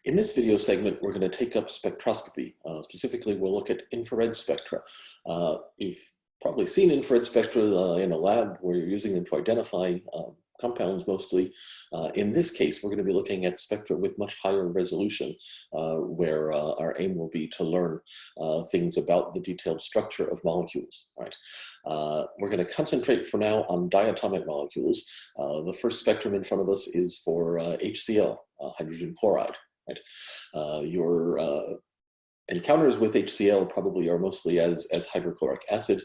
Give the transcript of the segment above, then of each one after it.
In this video segment, we're going to take up spectroscopy. Specifically, we'll look at infrared spectra. You've probably seen infrared spectra in a lab where you're using them to identify compounds mostly. In this case, we're going to be looking at spectra with much higher resolution, where our aim will be to learn things about the detailed structure of molecules. Right? We're going to concentrate for now on diatomic molecules. The first spectrum in front of us is for HCl, hydrogen chloride. Right? Your encounters with HCl probably are mostly as hydrochloric acid.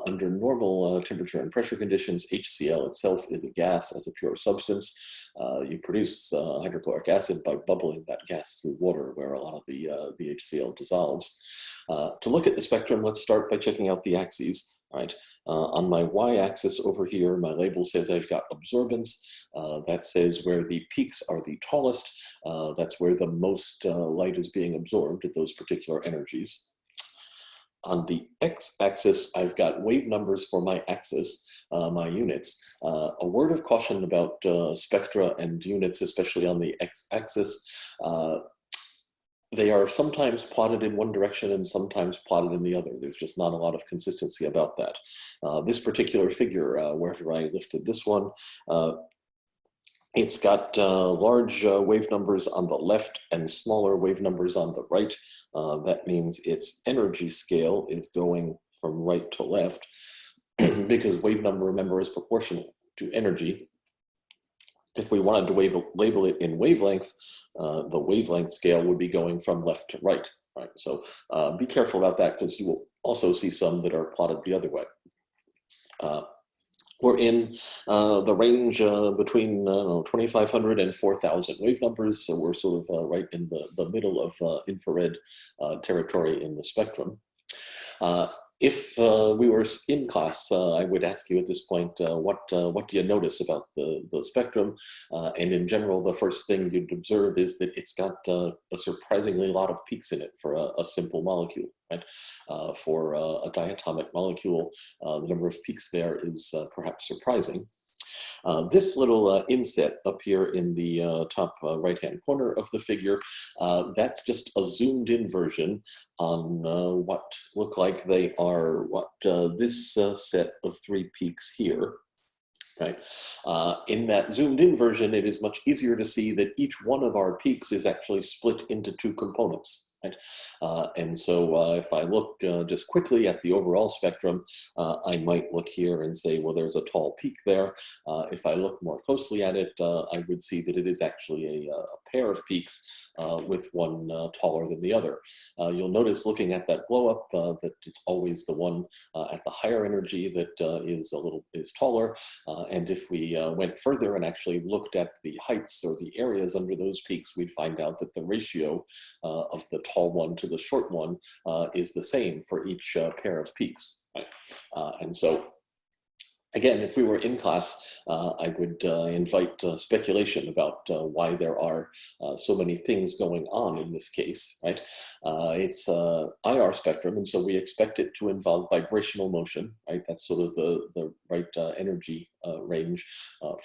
Under normal temperature and pressure conditions, HCl itself is a gas as a pure substance. You produce hydrochloric acid by bubbling that gas through water, where a lot of the HCl dissolves. To look at the spectrum, let's start by checking out the axes. Right? On my y-axis over here, my label says I've got absorbance. That says where the peaks are the tallest. That's where the most light is being absorbed at those particular energies. On the x-axis, I've got wave numbers for my axis, my units. A word of caution about spectra and units, especially on the x-axis. They are sometimes plotted in one direction and sometimes plotted in the other. There's just not a lot of consistency about that. This particular figure, wherever I lifted this one, it's got large wave numbers on the left and smaller wave numbers on the right. That means its energy scale is going from right to left because wave number, remember, is proportional to energy. If we wanted to label it in wavelength, the wavelength scale would be going from left to right. Right? So be careful about that, because you will also see some that are plotted the other way. We're in the range between 2,500 and 4,000 wave numbers, so we're sort of right in the middle of infrared territory in the spectrum. If we were in class, I would ask you at this point, what do you notice about the spectrum? And in general, the first thing you'd observe is that it's got a surprisingly lot of peaks in it for a simple molecule. Right? For a diatomic molecule, the number of peaks there is perhaps surprising. This little inset up here in the top right-hand corner of the figure, that's just a zoomed-in version on what look like they are this set of 3 peaks here. Right? In that zoomed-in version, it is much easier to see that each one of our peaks is actually split into 2 components. Right? And so if I look just quickly at the overall spectrum, I might look here and say, well, there's a tall peak there. If I look more closely at it, I would see that it is actually a pair of peaks with one taller than the other. You'll notice looking at that blow up that it's always the one at the higher energy that is taller. And if we went further and actually looked at the heights or the areas under those peaks, we'd find out that the ratio of the tall one to the short one is the same for each pair of peaks. Right? And so, again, if we were in class, I would invite speculation about why there are so many things going on in this case, right? It's IR spectrum, and so we expect it to involve vibrational motion, right? That's sort of the right energy range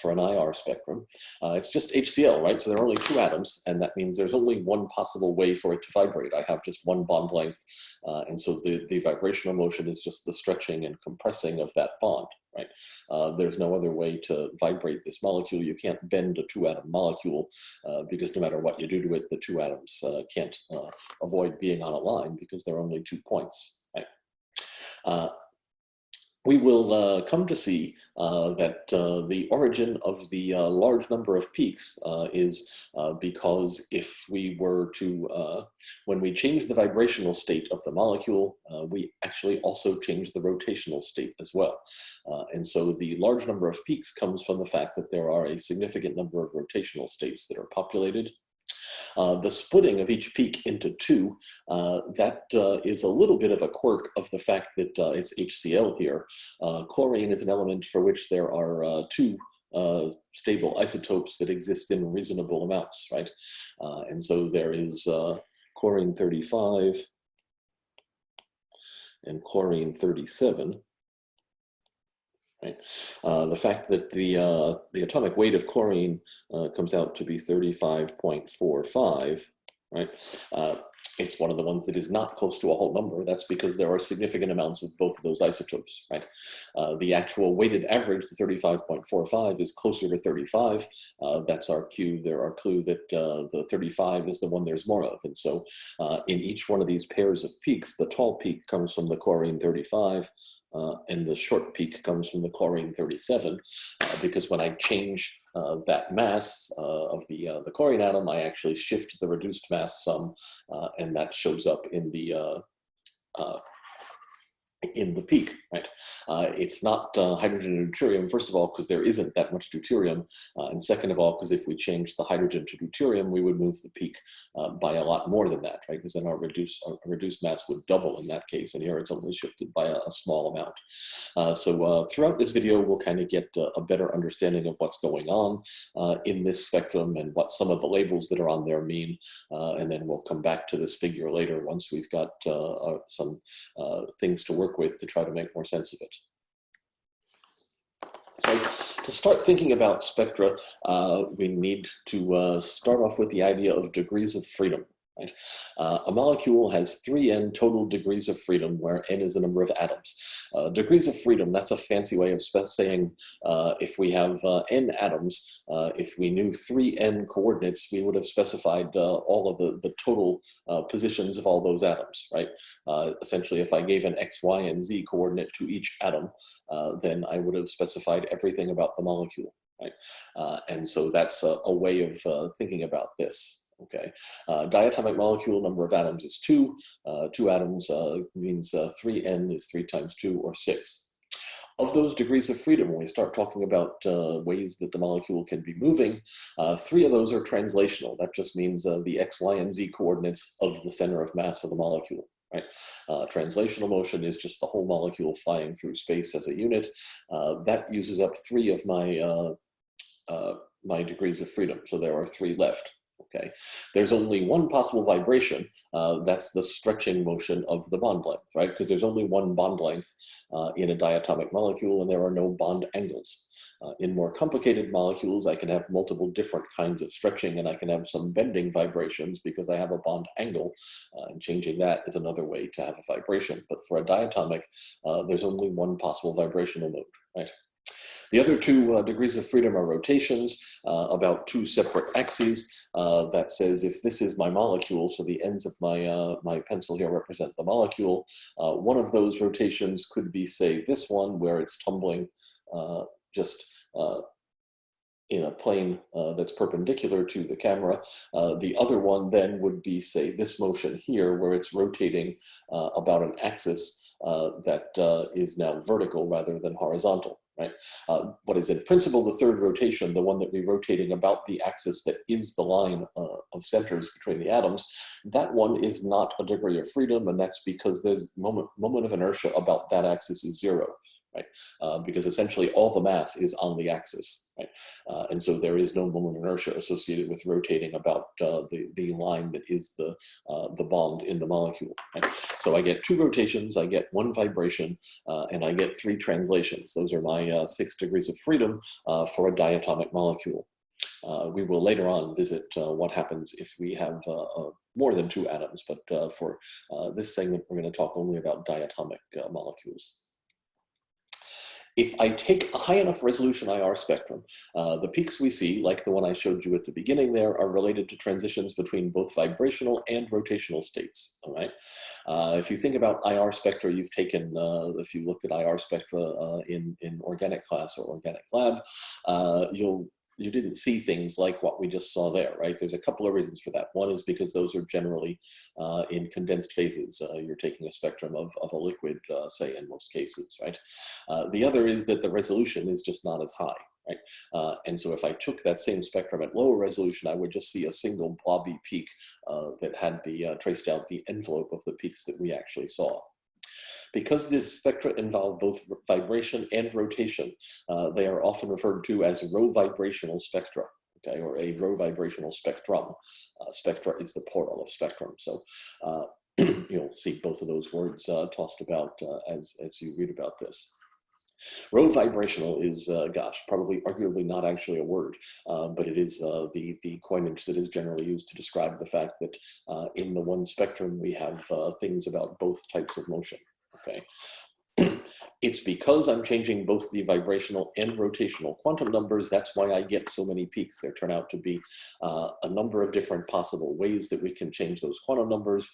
for an IR spectrum. It's just HCl, right? So there are only 2 atoms, and that means there's only one possible way for it to vibrate. I have just one bond length, and so the vibrational motion is just the stretching and compressing of that bond. Right? There's no other way to vibrate this molecule. You can't bend a 2-atom molecule because no matter what you do to it, the 2 atoms can't avoid being on a line because there are only 2 points. Right? We will come to see that the origin of the large number of peaks is because if we were to, when we change the vibrational state of the molecule, we actually also change the rotational state as well. And so the large number of peaks comes from the fact that there are a significant number of rotational states that are populated. The splitting of each peak into 2, that is a little bit of a quirk of the fact that it's HCl here. Chlorine is an element for which there are 2 stable isotopes that exist in reasonable amounts, right? And so there is chlorine 35 and chlorine 37. Right? The fact that the atomic weight of chlorine comes out to be 35.45 right? It's one of the ones that is not close to a whole number. That's because there are significant amounts of both of those isotopes, right? The actual weighted average, the 35.45, is closer to 35. That's our cue, our clue that the 35 is the one there's more of. And so in each one of these pairs of peaks, the tall peak comes from the chlorine 35, and the short peak comes from the chlorine 37, because when I change that mass of the chlorine atom, I actually shift the reduced mass some, and that shows up in the peak, right? It's not hydrogen and deuterium, first of all, because there isn't that much deuterium, and second of all, because if we change the hydrogen to deuterium, we would move the peak by a lot more than that, right? Because then our reduced mass would double in that case, and here it's only shifted by a small amount. So throughout this video, we'll kind of get a better understanding of what's going on in this spectrum and what some of the labels that are on there mean, and then we'll come back to this figure later once we've got some things to work with to try to make more sense of it. So to start thinking about spectra, we need to start off with the idea of degrees of freedom. Right? A molecule has 3n total degrees of freedom, where n is the number of atoms. Degrees of freedom, that's a fancy way of saying if we have n atoms, if we knew 3n coordinates, we would have specified all of the total positions of all those atoms, right? Essentially, if I gave an x, y, and z coordinate to each atom, then I would have specified everything about the molecule, right? And so that's a way of thinking about this. Okay, diatomic molecule number of atoms is 2. 2 atoms means 3n is 3 times 2, or 6. Of those degrees of freedom, when we start talking about ways that the molecule can be moving, 3 of those are translational. That just means the x, y, and z coordinates of the center of mass of the molecule. Right? Translational motion is just the whole molecule flying through space as a unit. That uses up 3 of my degrees of freedom, so there are 3 left. Okay, there's only one possible vibration. That's the stretching motion of the bond length, right? Because there's only one bond length in a diatomic molecule, and there are no bond angles. In more complicated molecules, I can have multiple different kinds of stretching, and I can have some bending vibrations because I have a bond angle, and changing that is another way to have a vibration. But for a diatomic, there's only one possible vibrational mode, right? The other 2 degrees of freedom are rotations, about 2 separate axes. That says if this is my molecule, so the ends of my pencil here represent the molecule, one of those rotations could be, say, this one, where it's tumbling just in a plane that's perpendicular to the camera. The other one then would be, say, this motion here, where it's rotating about an axis that is now vertical rather than horizontal. Right? What is in principle the third rotation, the one that we're rotating about the axis that is the line of centers between the atoms, that one is not a degree of freedom, and that's because there's moment of inertia about that axis is 0. Right? Because essentially all the mass is on the axis, right? And so there is no moment of inertia associated with rotating about the line that is the bond in the molecule. Right? So I get 2 rotations, I get 1 vibration, and I get 3 translations. Those are my 6 degrees of freedom for a diatomic molecule. We will later on visit what happens if we have more than 2 atoms, but for this segment, we're going to talk only about diatomic molecules. If I take a high enough resolution IR spectrum, the peaks we see, like the one I showed you at the beginning there, are related to transitions between both vibrational and rotational states, all right? If you think about IR spectra you've taken, if you looked at IR spectra in organic class or organic lab, you didn't see things like what we just saw there, right? There's a couple of reasons for that. One is because those are generally in condensed phases. You're taking a spectrum of a liquid, say, in most cases, right? The other is that the resolution is just not as high, right? And so if I took that same spectrum at lower resolution, I would just see a single blobby peak that had traced out the envelope of the peaks that we actually saw. Because these spectra involve both vibration and rotation, they are often referred to as row-vibrational spectra, okay, or a row-vibrational spectrum. Spectra is the plural of spectrum. So you'll see both of those words tossed about as you read about this. Row-vibrational is, gosh, probably arguably not actually a word, but it is the coinage that is generally used to describe the fact that in the one spectrum we have things about both types of motion. Okay. It's because I'm changing both the vibrational and rotational quantum numbers. That's why I get so many peaks. There turn out to be a number of different possible ways that we can change those quantum numbers.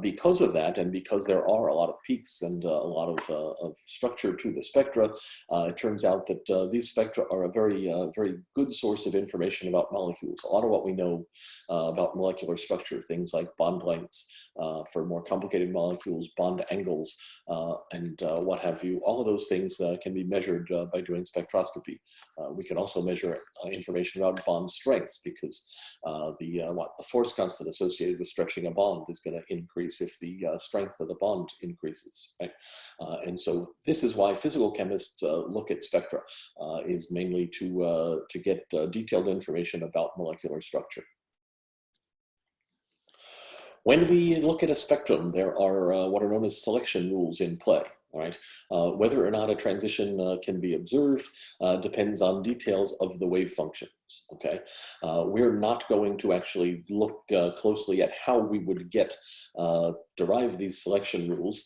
Because of that, and because there are a lot of peaks and a lot of structure to the spectra, it turns out that these spectra are a very good source of information about molecules. A lot of what we know about molecular structure, things like bond lengths for more complicated molecules, bond angles, and what have you, all of those things can be measured by doing spectroscopy. We can also measure information about bond strengths, because the force constant associated with stretching a bond is going to increase if the strength of the bond increases, right? And so this is why physical chemists look at spectra, is mainly to get detailed information about molecular structure. When we look at a spectrum, there are what are known as selection rules in play. All right. Whether or not a transition can be observed depends on details of the wave functions. Okay, we're not going to actually look closely at how we would derive these selection rules,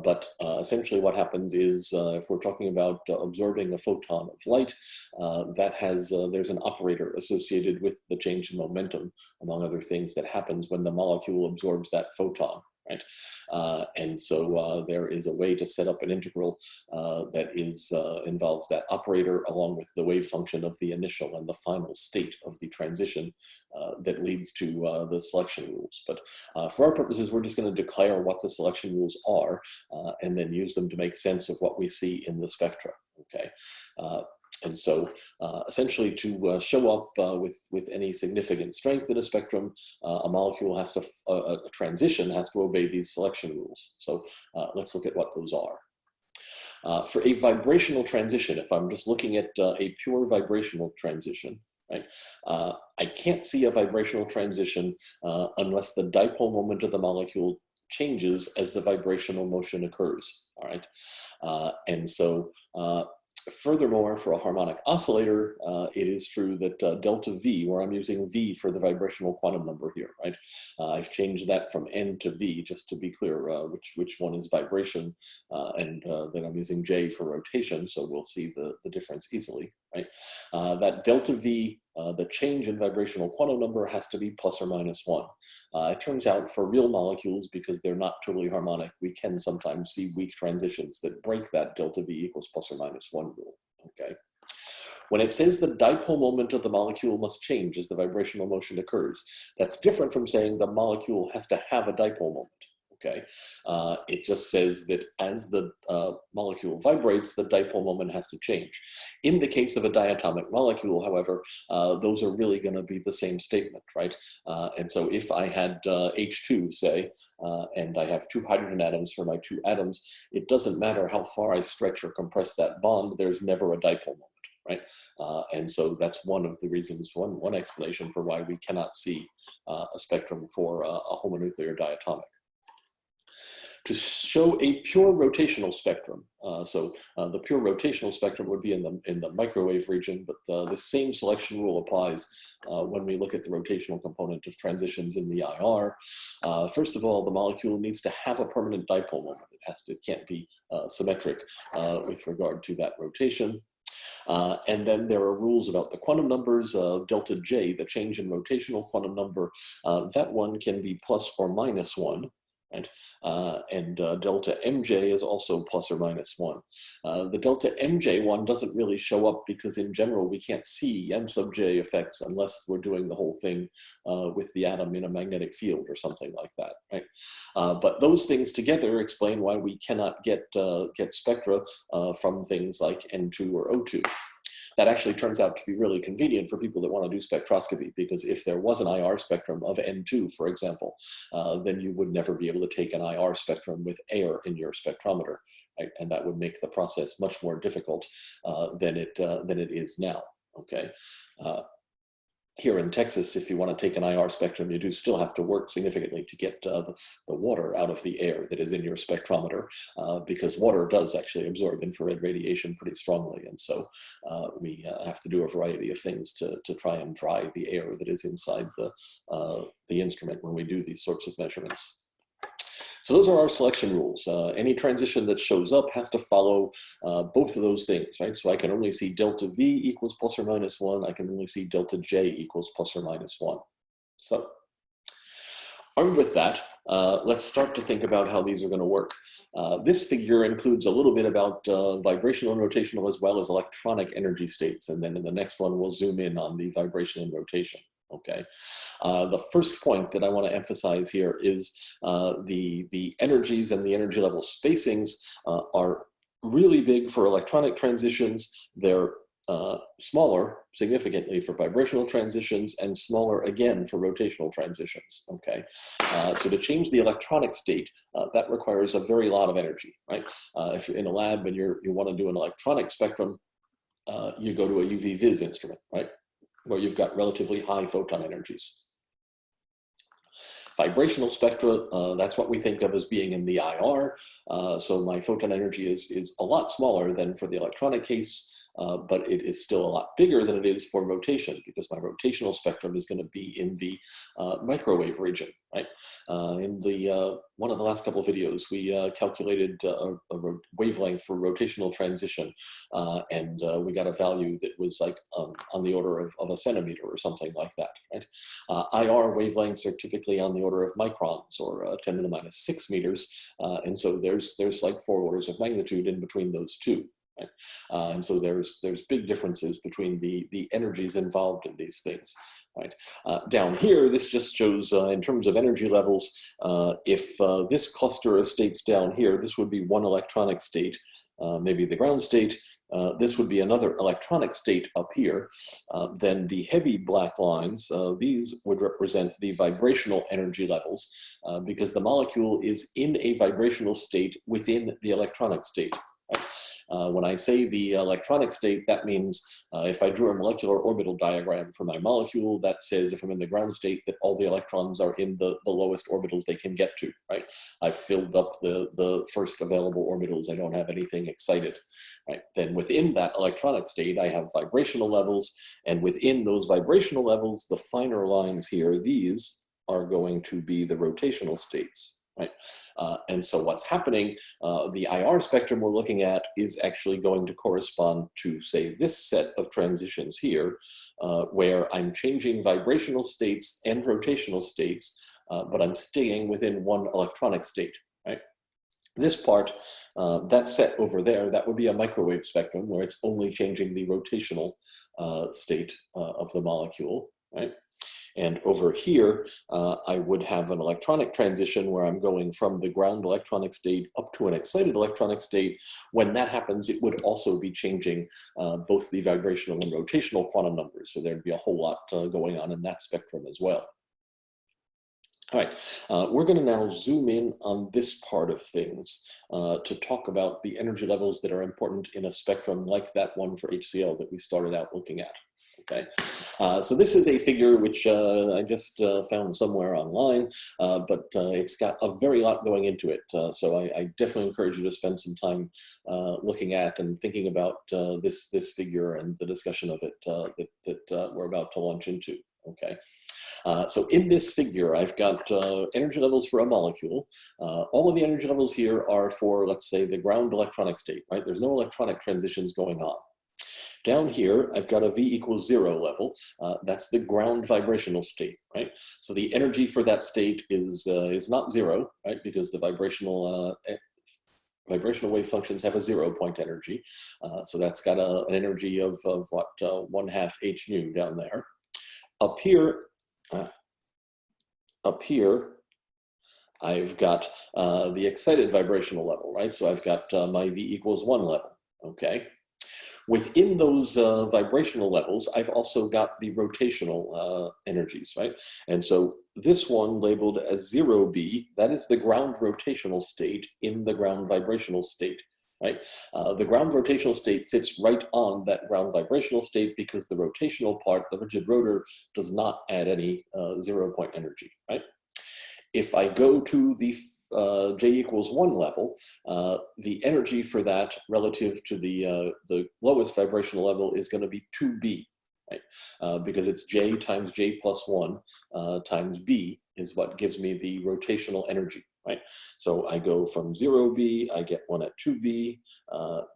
but essentially what happens is if we're talking about absorbing a photon of light, there's an operator associated with the change in momentum, among other things, that happens when the molecule absorbs that photon. Right? And so there is a way to set up an integral that involves that operator along with the wave function of the initial and the final state of the transition that leads to the selection rules. But for our purposes, we're just going to declare what the selection rules are and then use them to make sense of what we see in the spectra. Okay. And so essentially to show up with any significant strength in a spectrum, a molecule has to, a transition has to obey these selection rules. So let's look at what those are. For a vibrational transition, if I'm just looking at a pure vibrational transition, right, I can't see a vibrational transition unless the dipole moment of the molecule changes as the vibrational motion occurs, all right? And so furthermore, for a harmonic oscillator, it is true that delta V, where I'm using V for the vibrational quantum number here, right? I've changed that from N to V, just to be clear which one is vibration, and then I'm using J for rotation, so we'll see the difference easily, right? That delta V, the change in vibrational quantum number, has to be plus or minus 1. It turns out for real molecules, because they're not totally harmonic, we can sometimes see weak transitions that break that delta V equals plus or minus 1 rule, okay? When it says the dipole moment of the molecule must change as the vibrational motion occurs, that's different from saying the molecule has to have a dipole moment. Okay, it just says that as the molecule vibrates, the dipole moment has to change. In the case of a diatomic molecule, however, those are really going to be the same statement, right? And so if I had H2, say, and I have 2 hydrogen atoms for my 2 atoms, it doesn't matter how far I stretch or compress that bond, there's never a dipole moment. Right, and so that's one of the reasons, one explanation for why we cannot see a spectrum for a homonuclear diatomic. To show a pure rotational spectrum, the pure rotational spectrum would be in the microwave region, but the same selection rule applies when we look at the rotational component of transitions in the IR. First of all, the molecule needs to have a permanent dipole moment. It can't be symmetric with regard to that rotation. And then there are rules about the quantum numbers. Delta J, the change in rotational quantum number, that one can be plus or minus 1. Right? And delta MJ is also plus or minus 1. The delta MJ one doesn't really show up because in general we can't see M sub J effects unless we're doing the whole thing with the atom in a magnetic field or something like that. Right? But those things together explain why we cannot get spectra from things like N2 or O2. That actually turns out to be really convenient for people that want to do spectroscopy, because if there was an IR spectrum of N2, for example, then you would never be able to take an IR spectrum with air in your spectrometer, right? And that would make the process much more difficult than it is now, okay? here in Texas, if you want to take an IR spectrum, you do still have to work significantly to get the water out of the air that is in your spectrometer, because water does actually absorb infrared radiation pretty strongly. And so we have to do a variety of things to try and dry the air that is inside the instrument when we do these sorts of measurements. So those are our selection rules. Any transition that shows up has to follow both of those things, right? So I can only see delta V equals plus or minus 1. I can only see delta J equals plus or minus 1. So armed with that, let's start to think about how these are going to work. This figure includes a little bit about vibrational and rotational as well as electronic energy states. And then in the next one, we'll zoom in on the vibration and rotation. Okay. The first point that I want to emphasize here is the energies and the energy level spacings are really big for electronic transitions. They're smaller significantly for vibrational transitions and smaller again for rotational transitions. Okay. So to change the electronic state, that requires a very lot of energy, right? If you're in a lab and you want to do an electronic spectrum, you go to a UV vis instrument, right? Where you've got relatively high photon energies. Vibrational spectra, that's what we think of as being in the IR. So my photon energy is a lot smaller than for the electronic case, but it is still a lot bigger than it is for rotation, because my rotational spectrum is going to be in the microwave region, right? In the one of the last couple of videos, we calculated a wavelength for rotational transition, and we got a value that was like on the order of a centimeter or something like that, right? IR wavelengths are typically on the order of microns, or 10 to the minus 6 meters, and so there's like 4 orders of magnitude in between those two. Right? And so there's big differences between the energies involved in these things. Right? Down here, this just shows in terms of energy levels, if this cluster of states down here, this would be one electronic state, maybe the ground state. This would be another electronic state up here. Then the heavy black lines, these would represent the vibrational energy levels, because the molecule is in a vibrational state within the electronic state. Right? When I say the electronic state, that means if I drew a molecular orbital diagram for my molecule, that says if I'm in the ground state that all the electrons are in the lowest orbitals they can get to, right? I've filled up the first available orbitals. I don't have anything excited, right? Then within that electronic state, I have vibrational levels, and within those vibrational levels, the finer lines here, these are going to be the rotational states. Right. And so what's happening, the IR spectrum we're looking at is actually going to correspond to, say, this set of transitions here, where I'm changing vibrational states and rotational states, but I'm staying within one electronic state. Right. This part, that set over there, that would be a microwave spectrum where it's only changing the rotational state of the molecule. Right. And over here, I would have an electronic transition where I'm going from the ground electronic state up to an excited electronic state. When that happens, it would also be changing both the vibrational and rotational quantum numbers. So there'd be a whole lot going on in that spectrum as well. All right, we're going to now zoom in on this part of things to talk about the energy levels that are important in a spectrum like that one for HCl that we started out looking at. Okay, so this is a figure which I just found somewhere online, but it's got a very lot going into it. So I definitely encourage you to spend some time looking at and thinking about this figure and the discussion of it that we're about to launch into. Okay. So in this figure, I've got energy levels for a molecule. All of the energy levels here are for, let's say, the ground electronic state, right? There's no electronic transitions going on. Down here, I've got a V equals 0 level. That's the ground vibrational state, right? So the energy for that state is not 0, right? Because the vibrational wave functions have a 0-point energy. So that's got an energy of what, 1/2 h nu down there. Up here, I've got the excited vibrational level, right? So I've got my V equals 1 level, okay? Within those vibrational levels, I've also got the rotational energies, right? And so this one labeled as 0B, that is the ground rotational state in the ground vibrational state, right? The ground rotational state sits right on that ground vibrational state because the rotational part, the rigid rotor, does not add any 0-point energy, right? If I go to the j equals 1 level, the energy for that relative to the lowest vibrational level is going to be 2b, right? Because it's j times j plus 1 times b is what gives me the rotational energy, right? So I go from 0b, I get one at 2b,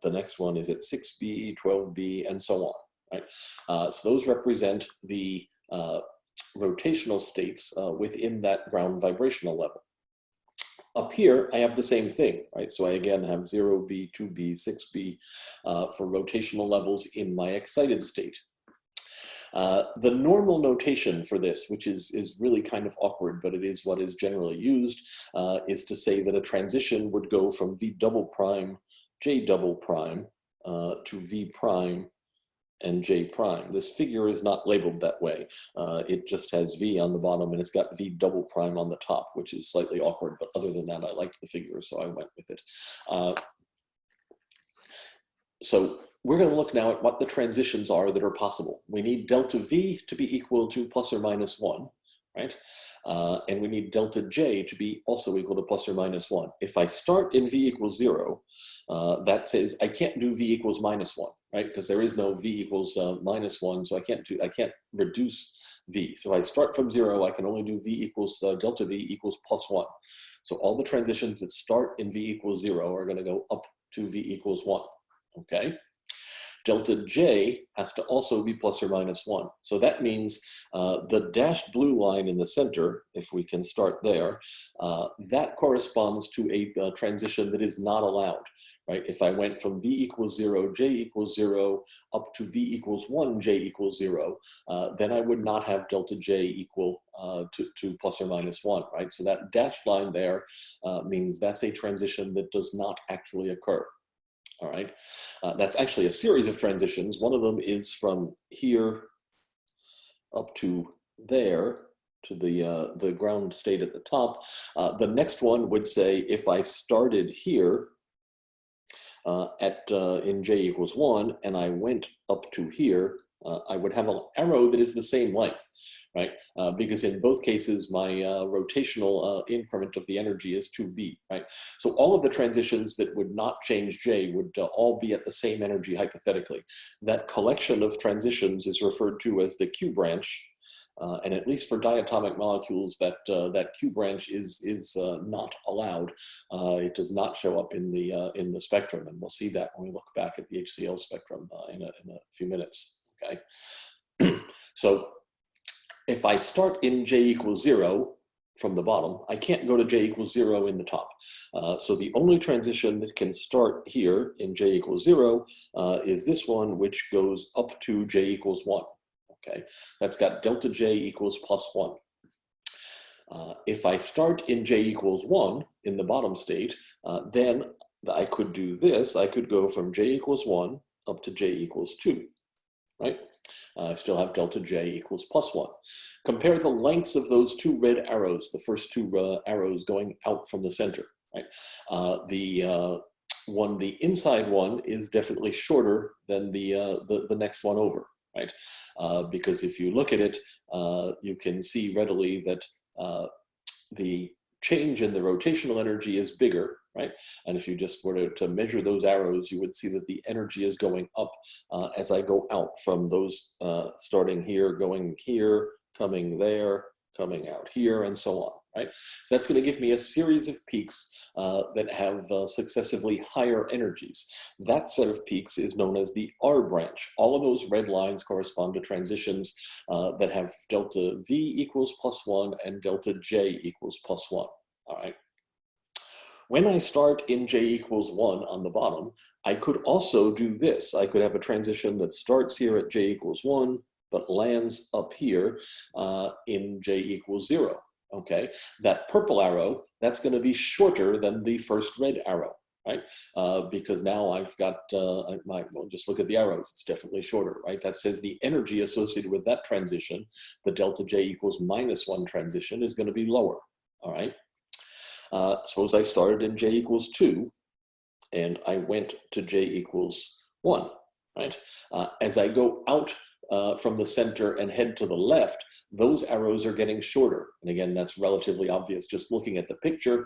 the next one is at 6b, 12b, and so on, right? So those represent the rotational states within that ground vibrational level. Up here, I have the same thing, right? So I again have 0b, 2b, 6b for rotational levels in my excited state. The normal notation for this, which is really kind of awkward, but it is what is generally used, is to say that a transition would go from v double prime, j double prime, to v prime, and j prime. This figure is not labeled that way. It just has v on the bottom and it's got v double prime on the top, which is slightly awkward, but other than that, I liked the figure, so I went with it. So we're going to look now at what the transitions are that are possible. We need delta v to be equal to plus or minus 1, right? And we need delta j to be also equal to plus or minus 1. If I start in v equals 0, that says I can't do v equals minus 1, right? Because there is no v equals minus 1, so I can't reduce v. So if I start from 0, I can only do v equals delta v equals plus 1. So all the transitions that start in v equals 0 are going to go up to v equals 1, okay? Delta j has to also be plus or minus 1. So that means the dashed blue line in the center, if we can start there, that corresponds to a transition that is not allowed, right? If I went from v equals 0, j equals 0, up to v equals 1, j equals 0, then I would not have delta j equal to plus or minus 1, right? So that dashed line there means that's a transition that does not actually occur. All right, that's actually a series of transitions. One of them is from here up to there, to the ground state at the top. The next one would say if I started here in j equals 1 and I went up to here, I would have an arrow that is the same length, right? Because in both cases, my rotational increment of the energy is 2b, right? So all of the transitions that would not change j would all be at the same energy, hypothetically. That collection of transitions is referred to as the Q branch, and at least for diatomic molecules, that Q branch is not allowed. It does not show up in the spectrum, and we'll see that when we look back at the HCl spectrum in a few minutes. Okay, so if I start in j equals 0 from the bottom, I can't go to j equals 0 in the top. So the only transition that can start here in j equals 0 is this one, which goes up to j equals 1. Okay, that's got delta j equals plus 1. If I start in j equals 1 in the bottom state, then I could do this. I could go from j equals 1 up to j equals 2. Right? I still have delta j equals plus 1. Compare the lengths of those two red arrows, the first two arrows going out from the center. Right? The inside one is definitely shorter than the next one over. Right? Because if you look at it, you can see readily that the change in the rotational energy is bigger, right? And if you just were to measure those arrows, you would see that the energy is going up as I go out from those starting here, going here, coming there, coming out here, and so on, right? So that's going to give me a series of peaks that have successively higher energies. That set of peaks is known as the R branch. All of those red lines correspond to transitions that have delta V equals plus 1 and delta J equals plus 1, all right? When I start in j equals 1 on the bottom, I could also do this. I could have a transition that starts here at j equals 1, but lands up here in j equals 0, okay? That purple arrow, that's gonna be shorter than the first red arrow, right? Because now I've got, well, just look at the arrows, it's definitely shorter, right? That says the energy associated with that transition, the delta j equals minus 1 transition, is gonna be lower, all right? Suppose I started in j equals 2. and I went to j equals 1, right? As I go out from the center and head to the left, those arrows are getting shorter. And again, that's relatively obvious just looking at the picture.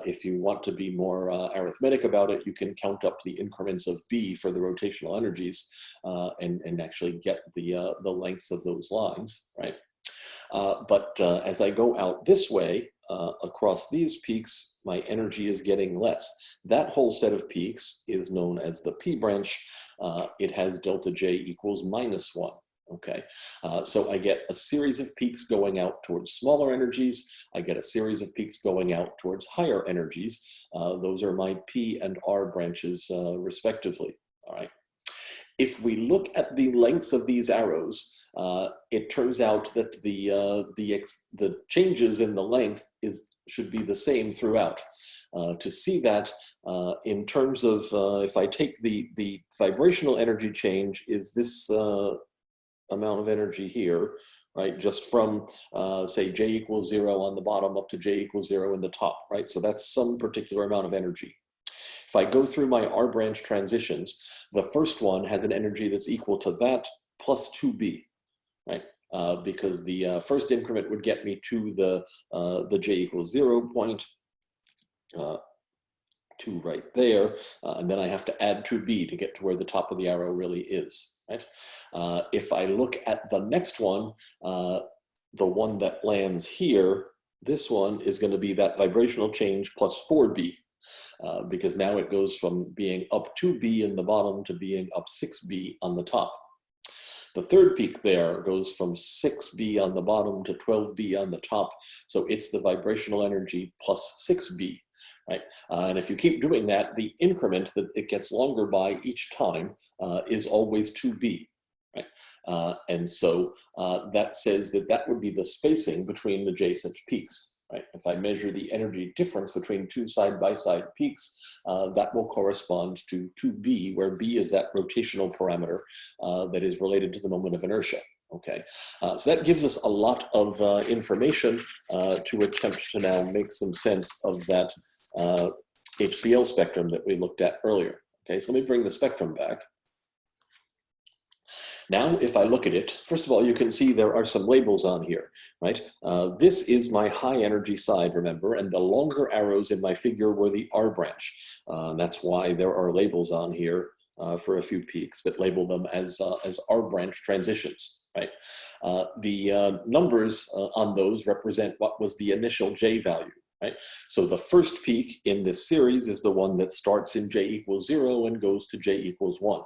If you want to be more arithmetic about it, you can count up the increments of b for the rotational energies and actually get the lengths of those lines, right? But as I go out this way, across these peaks, my energy is getting less. That whole set of peaks is known as the P branch. It has delta J equals -1. Okay, so I get a series of peaks going out towards smaller energies. I get a series of peaks going out towards higher energies. Those are my P and R branches respectively, all right? If we look at the lengths of these arrows, it turns out that the changes in the length should be the same throughout. To see that in terms of, if I take the vibrational energy change is this amount of energy here, right? Just from, say, j equals 0 on the bottom up to j equals 0 in the top, right? So that's some particular amount of energy. If I go through my R branch transitions, the first one has an energy that's equal to that plus 2b, right? Because the first increment would get me to the j equals 0 point, 2 right there, and then I have to add 2b to get to where the top of the arrow really is, right? If I look at the next one, the one that lands here, this one is going to be that vibrational change plus 4b. Because now it goes from being up 2b in the bottom to being up 6b on the top. The third peak there goes from 6b on the bottom to 12b on the top. So it's the vibrational energy plus 6b, right? And if you keep doing that, the increment that it gets longer by each time is always 2b, right? And so that says that that would be the spacing between adjacent peaks. Right? If I measure the energy difference between two side-by-side peaks, that will correspond to 2b, where b is that rotational parameter that is related to the moment of inertia. Okay, so that gives us a lot of information to attempt to now make some sense of that HCl spectrum that we looked at earlier. Okay, so let me bring the spectrum back. Now, if I look at it, first of all, you can see there are some labels on here, right? This is my high energy side, remember, and the longer arrows in my figure were the R branch. That's why there are labels on here for a few peaks that label them as R branch transitions, right? The numbers on those represent what was the initial J value. Right? So the first peak in this series is the one that starts in j equals 0 and goes to j equals 1.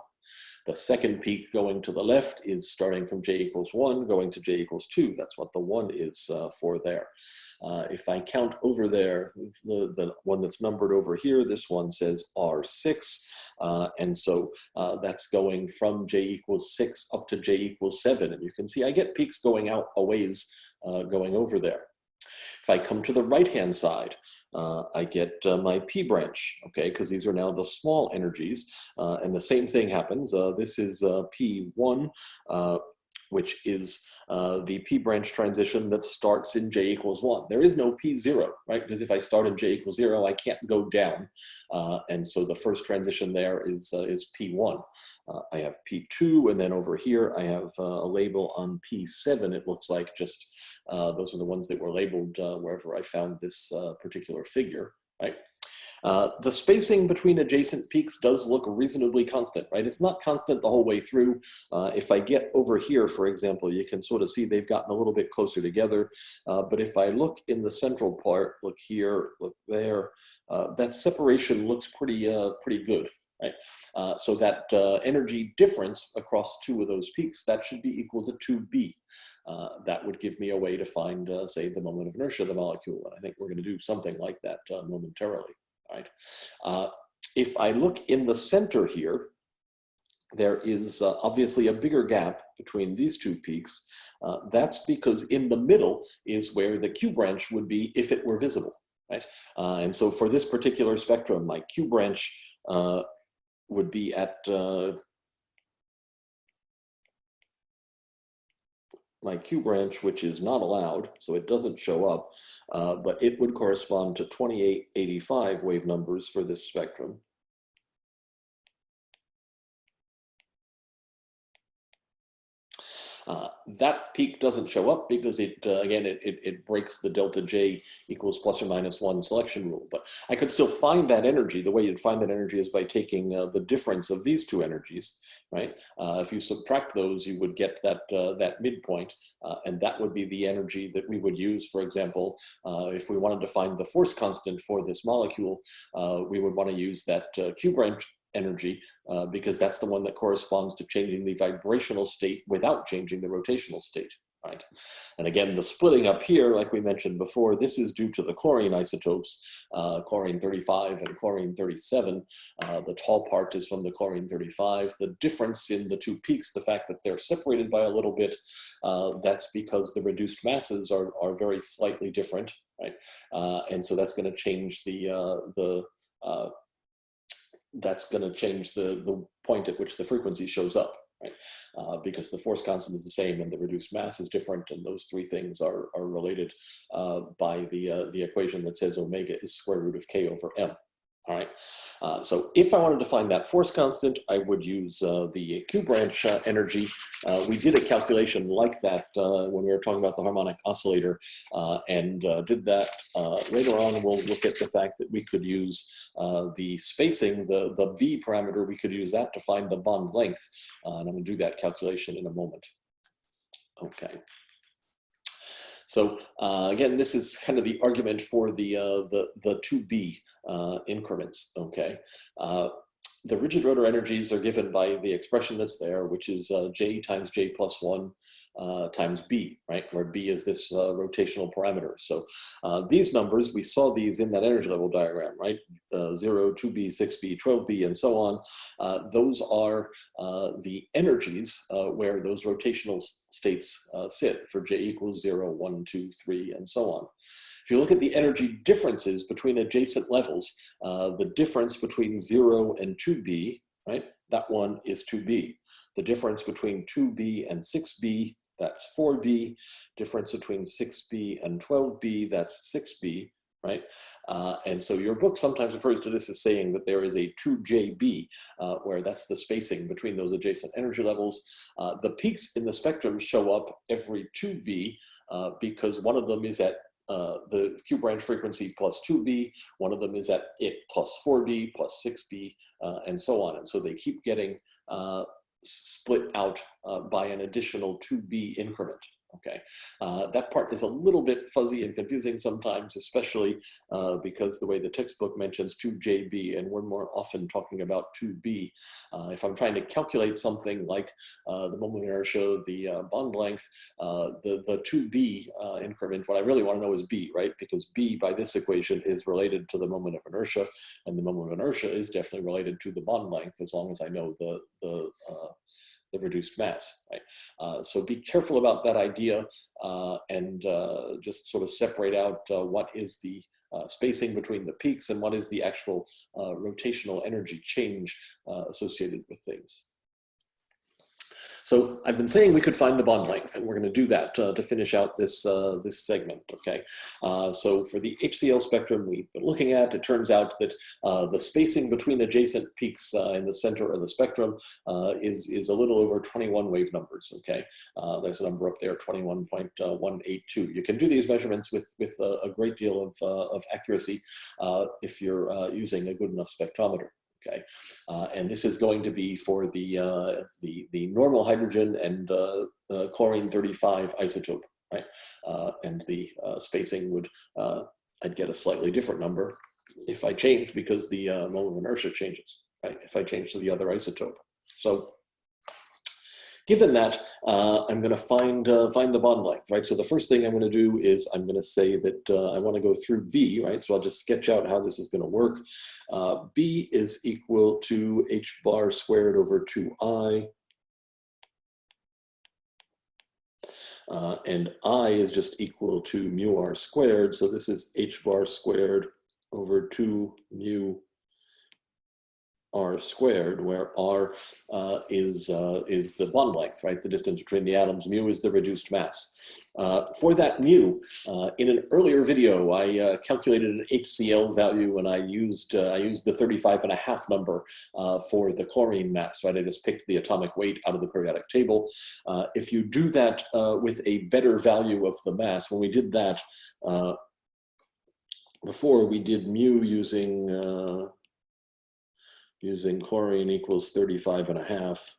The second peak going to the left is starting from j equals 1, going to j equals 2. That's what the 1 is for there. If I count over there, the one that's numbered over here, this one says R6. And so that's going from j equals 6 up to j equals 7. And you can see I get peaks going out a ways going over there. If I come to the right-hand side, I get my P branch, okay, because these are now the small energies, and the same thing happens. This is P1, which is the P branch transition that starts in j equals 1. There is no P0, right? Because if I start in j equals 0, I can't go down, and so the first transition there is P1. I have P2, and then over here I have a label on P7, it looks like. Just those are the ones that were labeled wherever I found this particular figure, right? The spacing between adjacent peaks does look reasonably constant, right? It's not constant the whole way through. If I get over here, for example, you can sort of see they've gotten a little bit closer together. But if I look in the central part, look here, look there, that separation looks pretty good. Right? So that energy difference across two of those peaks, that should be equal to 2b. That would give me a way to find, say, the moment of inertia of the molecule. And I think we're going to do something like that momentarily. Right? If I look in the center here, there is obviously a bigger gap between these two peaks. That's because in the middle is where the Q branch would be if it were visible. Right? And so for this particular spectrum, my Q branch would be at my Q branch, which is not allowed, so it doesn't show up, but it would correspond to 2885 wave numbers for this spectrum. That peak doesn't show up because again, it breaks the delta J equals plus or minus 1 selection rule. But I could still find that energy. The way you'd find that energy is by taking the difference of these two energies, right? If you subtract those, you would get that midpoint, and that would be the energy that we would use, for example, if we wanted to find the force constant for this molecule, we would want to use that Q branch energy because that's the one that corresponds to changing the vibrational state without changing the rotational state, right? And again, the splitting up here, like we mentioned before, this is due to the chlorine isotopes, chlorine 35 and chlorine 37. The tall part is from the chlorine 35. The difference in the two peaks, the fact that they're separated by a little bit, that's because the reduced masses are very slightly different, right? And so that's going to change that's going to change the point at which the frequency shows up, right? Because the force constant is the same and the reduced mass is different, and those three things are related by the equation that says omega is square root of k over m. All right, so if I wanted to find that force constant, I would use the Q branch energy. We did a calculation like that when we were talking about the harmonic oscillator, and did that. Later on, we'll look at the fact that we could use the spacing, the B parameter, we could use that to find the bond length, and I'm going to do that calculation in a moment. Okay. So again, this is kind of the argument for the 2B increments, okay? The rigid rotor energies are given by the expression that's there, which is J times J plus 1 times B, right? Where B is this rotational parameter. So these numbers, we saw these in that energy level diagram, right? 0, 2B, 6B, 12B, and so on. Those are the energies where those rotational states sit for J equals 0, 1, 2, 3, and so on. If you look at the energy differences between adjacent levels, the difference between 0 and 2B, right? That one is 2B. The difference between 2B and 6B, that's 4B. Difference between 6B and 12B, that's 6B, right? And so your book sometimes refers to this as saying that there is a 2JB, where that's the spacing between those adjacent energy levels. The peaks in the spectrum show up every 2B because one of them is at the Q branch frequency plus 2B, one of them is at it plus 4B, plus 6B, and so on. And so they keep getting split out by an additional 2B increment. Okay, that part is a little bit fuzzy and confusing sometimes, especially because the way the textbook mentions 2JB, and we're more often talking about 2B. If I'm trying to calculate something like the moment of inertia, the bond length, the 2B increment, what I really want to know is B, right? Because B by this equation is related to the moment of inertia, and the moment of inertia is definitely related to the bond length as long as I know the reduced mass, right? So be careful about that idea and just sort of separate out what is the spacing between the peaks and what is the actual rotational energy change associated with things. So I've been saying we could find the bond length, and we're going to do that to finish out this, this segment, okay? So for the HCl spectrum we've been looking at, it turns out that the spacing between adjacent peaks in the center of the spectrum is a little over 21 wave numbers, okay? There's a number up there, 21.182. You can do these measurements with a great deal of accuracy if you're using a good enough spectrometer. Okay, and this is going to be for the normal hydrogen and chlorine 35 isotope, right? And the spacing would, I'd get a slightly different number if I change because the moment of inertia changes, right? If I change to the other isotope. So given that, I'm going to find the bond length, right? So the first thing I'm going to do is I'm going to say that I want to go through B, right? So I'll just sketch out how this is going to work. B is equal to h bar squared over 2I. And I is just equal to mu r squared. So this is h bar squared over 2 mu r squared, where r is the bond length, right? The distance between the atoms. Mu is the reduced mass. For that mu, in an earlier video, I calculated an HCl value, and I used the 35.5 number for the chlorine mass, right? I just picked the atomic weight out of the periodic table. If you do that with a better value of the mass, when we did that before, we did mu using chlorine equals 35.5.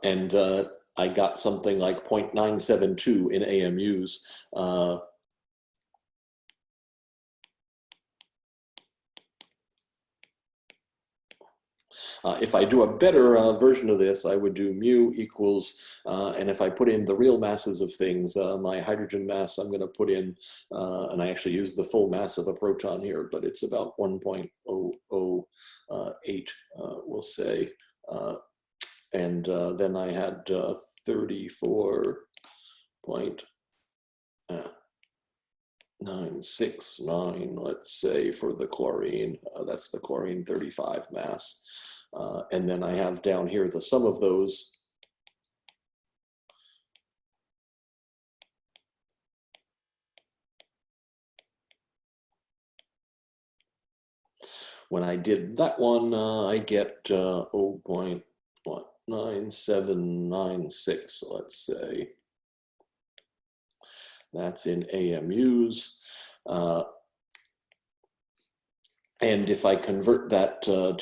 And I got something like 0.972 in AMUs. If I do a better version of this, I would do mu equals, and if I put in the real masses of things, my hydrogen mass, I'm going to put in, and I actually use the full mass of a proton here, but it's about 1.008, we'll say. And then I had 34.969, let's say, for the chlorine. That's the chlorine 35 mass. And then I have down here the sum of those. When I did that one, I get 0.9796, let's say. That's in AMUs. And if I convert that to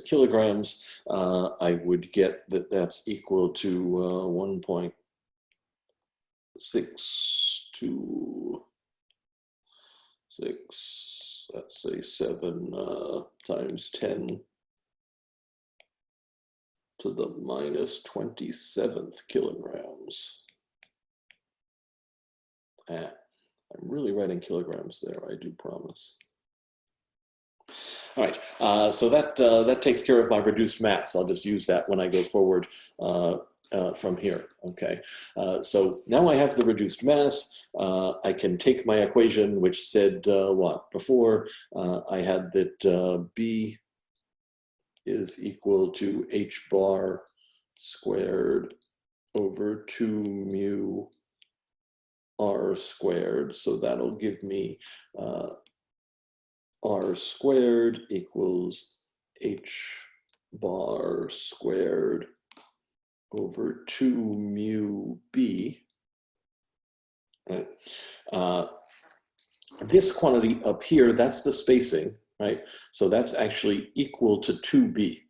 kilograms, I would get that that's equal to 1.626, let's say 7 times 10 to the minus 27th kilograms. I'm really writing kilograms there, I do promise. All right, so that takes care of my reduced mass. I'll just use that when I go forward from here, okay? So now I have the reduced mass. I can take my equation, which said what? Before, I had that B is equal to h bar squared over 2 mu r squared. So that'll give me r squared equals h bar squared over 2 mu b. Right? This quantity up here, that's the spacing, right? So that's actually equal to 2b.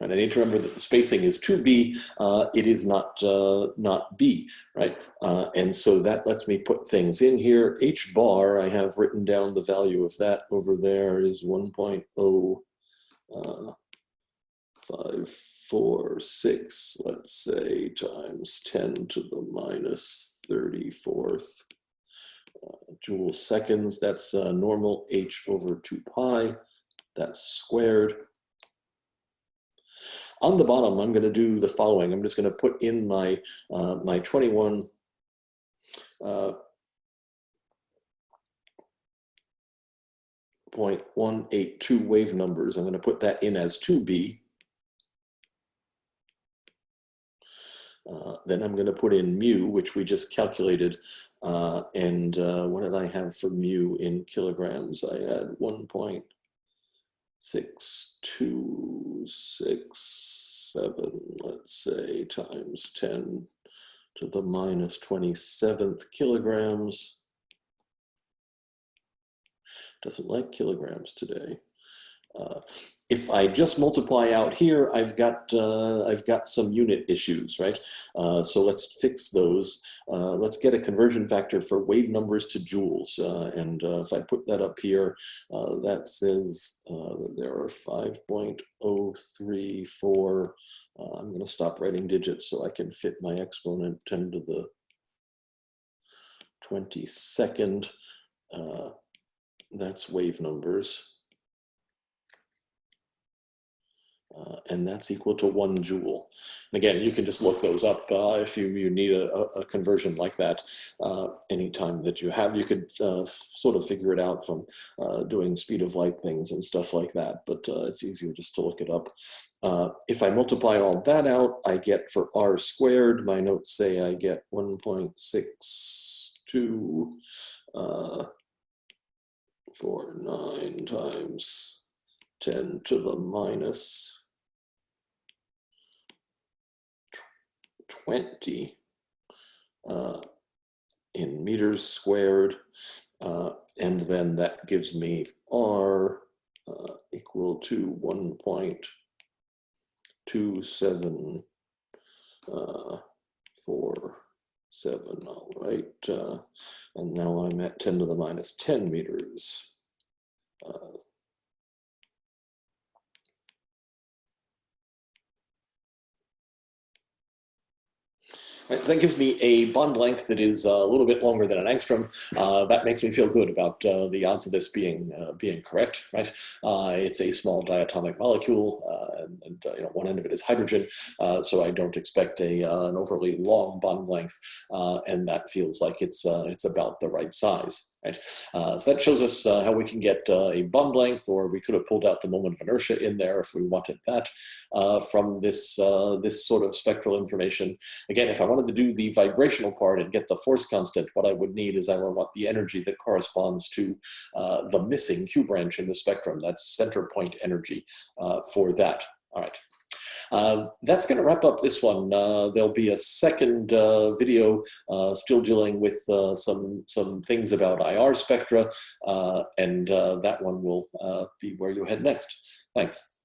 And I need to remember that the spacing is 2b, it is not b, right? And so that lets me put things in here. H bar, I have written down the value of that over there is 1.0546, let's say, times 10 to the minus 34th joule seconds. That's normal H over 2 pi, that's squared. On the bottom, I'm going to do the following. I'm just going to put in my my 21.182 wave numbers. I'm going to put that in as 2b. Then I'm going to put in mu, which we just calculated. And what did I have for mu in kilograms? I had 1.6267, let's say, times 10 to the minus 27th kilograms. Doesn't like kilograms today. If I just multiply out here, I've got some unit issues, right? So let's fix those. Let's get a conversion factor for wave numbers to joules. And if I put that up here, that says there are 5.034. I'm going to stop writing digits so I can fit my exponent 10 to the 22nd. That's wave numbers. and that's equal to 1 joule. And again, you can just look those up if you need a conversion like that. Anytime that you have, you could sort of figure it out from doing speed of light things and stuff like that, but it's easier just to look it up. If I multiply all that out, I get for r squared, my notes say I get 1.62 49 times 10 to the minus 20 in meters squared, and then that gives me r equal to 1.2747, all right, and now I'm at 10 to the minus 10 meters. Right, so that gives me a bond length that is a little bit longer than an angstrom. That makes me feel good about the odds of this being correct. Right, it's a small diatomic molecule, and one end of it is hydrogen, so I don't expect an overly long bond length, and that feels like it's about the right size. Right, so that shows us how we can get a bond length, or we could have pulled out the moment of inertia in there if we wanted that from this this sort of spectral information. Again, if I wanted to do the vibrational part and get the force constant, what I would need is I would want the energy that corresponds to the missing Q branch in the spectrum. That's center point energy for that. All right. That's going to wrap up this one. There'll be a second video still dealing with some things about IR spectra, and that one will be where you head next. Thanks.